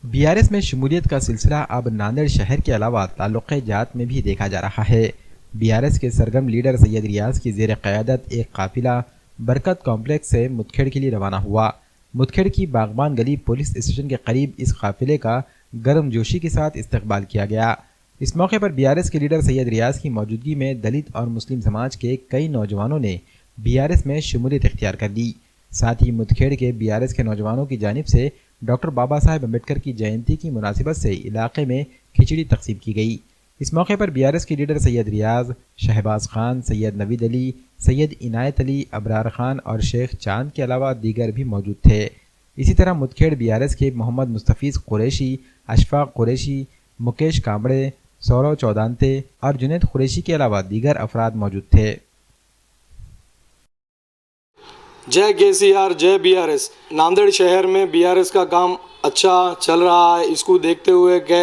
BRS में शमूलियत का सिलसिला अब नांदेड़ शहर के अलावा ताल्लुक़े जात में भी देखा जा रहा है। बीआरएस के सरगर्म लीडर सैयद रियाज की ज़ेर क़यादत एक काफिला बरकत कॉम्प्लेक्स से मुदखेड़ के लिए रवाना हुआ। मुदखेड़ की बागबान गली पुलिस स्टेशन के करीब इस काफिले का गर्मजोशी के साथ इस्तकबाल किया गया। इस मौके पर बीआरएस के लीडर सैयद रियाज की मौजूदगी में दलित और मुस्लिम समाज के कई नौजवानों ने बीआरएस में शमूलियत इख्तियार कर ली। साथ ही मुदखेड़ के बीआरएस के नौजवानों की जानिब से डॉक्टर बाबा साहेब अम्बेडकर की जयंती की मुनासिबत से इलाके में खिचड़ी तकसीम की गई। इस मौके पर बीआरएस के लीडर सैयद रियाज, शहबाज खान, सैयद नवीद अली, सैयद इनायत अली, अबरार खान और शेख चांद के अलावा दीगर भी मौजूद थे। इसी तरह मुदखेड़ बीआरएस के मोहम्मद मुस्तफीज़ कुरैशी, अशफाक कुरैशी, मुकेश कांबड़े, सौरव चौदांते और जुनैद कुरैशी के अलावा दीगर अफराद मौजूद थे। जय केसीआर, जय बीआरएस। नांदेड़ शहर में बीआरएस का काम अच्छा चल रहा है। इसको देखते हुए के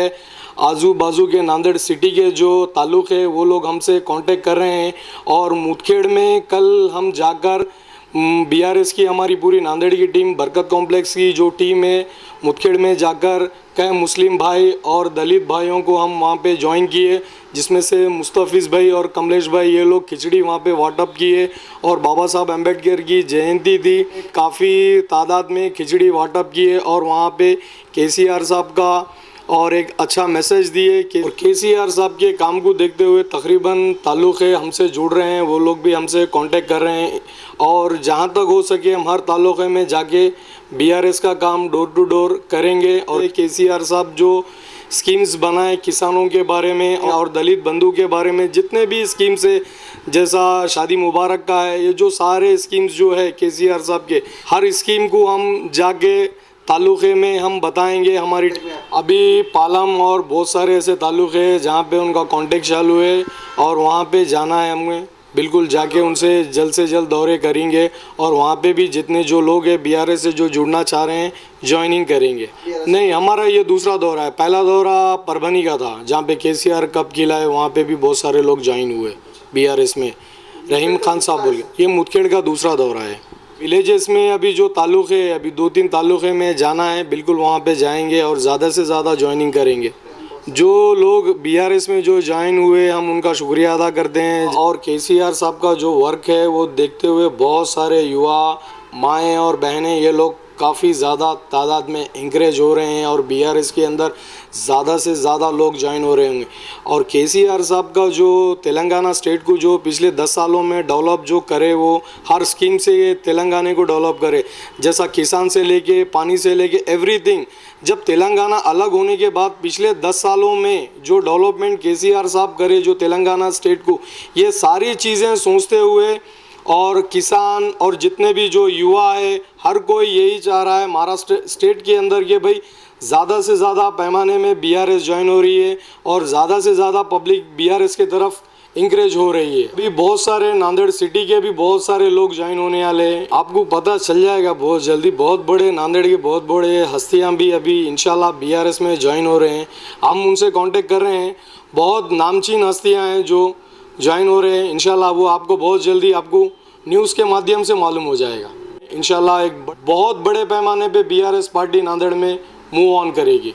आजू बाजू के नांदेड़ सिटी के जो ताल्लुक़ है वो लोग हमसे कांटेक्ट कर रहे हैं और मुदखेड़ में कल हम जाकर बीआरएस की हमारी पूरी नांदेड़ की टीम, बरकत कॉम्प्लेक्स की जो टीम है, मुदखेड़ में जाकर कई मुस्लिम भाई और दलित भाइयों को हम वहाँ पे ज्वाइन किए, जिसमें से मुस्तफीज़ भाई और कमलेश भाई ये लोग खिचड़ी वहाँ पे वाटअप किए और बाबा साहब अम्बेडकर की जयंती थी, काफ़ी तादाद में खिचड़ी वाटअप किए और वहाँ पे केसीआर साहब का और एक अच्छा मैसेज दिए कि केसीआर साहब के काम को देखते हुए तकरीबन ताल्लुक़े हमसे जुड़ रहे हैं, वो लोग भी हमसे कांटेक्ट कर रहे हैं और जहां तक हो सके हम हर ताल्लुक़े में जाके बीआरएस का काम डोर टू डोर करेंगे। और केसीआर साहब जो स्कीम्स बनाए किसानों के बारे में और दलित बंधु के बारे में, जितने भी स्कीम्स है, जैसा शादी मुबारक का है, ये जो सारे स्कीम्स जो है केसीआर साहब के, हर स्कीम को हम जाके ताल्लुक़े में हम बताएंगे। हमारी अभी पालम और बहुत सारे ऐसे ताल्लुक़े हैं जहाँ पे उनका कांटेक्ट चालू है और वहाँ पे जाना है हमें, बिल्कुल जाके उनसे जल्द से जल्द दौरे करेंगे और वहाँ पे भी जितने जो लोग हैं बीआरएस से जो जुड़ना चाह रहे हैं ज्वाइनिंग करेंगे। नहीं, हमारा ये दूसरा दौरा है। पहला दौरा परभनी का था जहाँ पे केसीआर कप खिला है, वहाँ पे भी बहुत सारे लोग ज्वाइन हुए बीआरएस में। रहीम खान साहब बोल, ये मुदखेड़ का दूसरा दौरा है। विलेजेस में अभी जो ताल्लुक़ है, अभी 2-3 ताल्लुक़े में जाना है, बिल्कुल वहाँ पे जाएंगे और ज़्यादा से ज़्यादा ज्वाइनिंग करेंगे। जो लोग बीआरएस में जो ज्वाइन हुए हम उनका शुक्रिया अदा करते हैं और केसीआर साहब का जो वर्क है वो देखते हुए बहुत सारे युवा, माएँ और बहनें, ये लोग काफ़ी ज़्यादा तादाद में इंकरेज हो रहे हैं और बीआरएस के अंदर ज़्यादा से ज़्यादा लोग ज्वाइन हो रहे होंगे। और केसीआर साहब का जो तेलंगाना स्टेट को जो पिछले 10 सालों में डेवलप जो करे, वो हर स्कीम से ये तेलंगाना को डेवलप करे, जैसा किसान से लेके पानी से लेके एवरीथिंग। जब तेलंगाना अलग होने के बाद पिछले 10 सालों में जो डेवलपमेंट केसीआर साहब करे जो तेलंगाना स्टेट को, ये सारी चीज़ें सोचते हुए और किसान और जितने भी जो युवा है, हर कोई यही चाह रहा है महाराष्ट्र स्टेट के अंदर के भाई ज़्यादा से ज़्यादा पैमाने में बीआरएस ज्वाइन हो रही है और ज़्यादा से ज़्यादा पब्लिक बीआरएस के तरफ इंकरेज हो रही है। अभी बहुत सारे नांदेड़ सिटी के भी बहुत सारे लोग ज्वाइन होने वाले हैं, आपको पता चल जाएगा बहुत जल्दी। बहुत बड़े नांदेड़ के बहुत बड़े हस्तियाँ भी अभी इंशाल्लाह बीआरएस में ज्वाइन हो रहे हैं, हम उनसे कांटेक्ट कर रहे हैं। बहुत नामचीन हस्तियाँ हैं जो ज्वाइन हो रहे हैं, इंशाल्लाह वो आपको बहुत जल्दी आपको न्यूज़ के माध्यम से मालूम हो जाएगा। इंशाल्लाह एक बहुत बड़े पैमाने पे बीआरएस पार्टी नांदेड़ में मूव ऑन करेगी।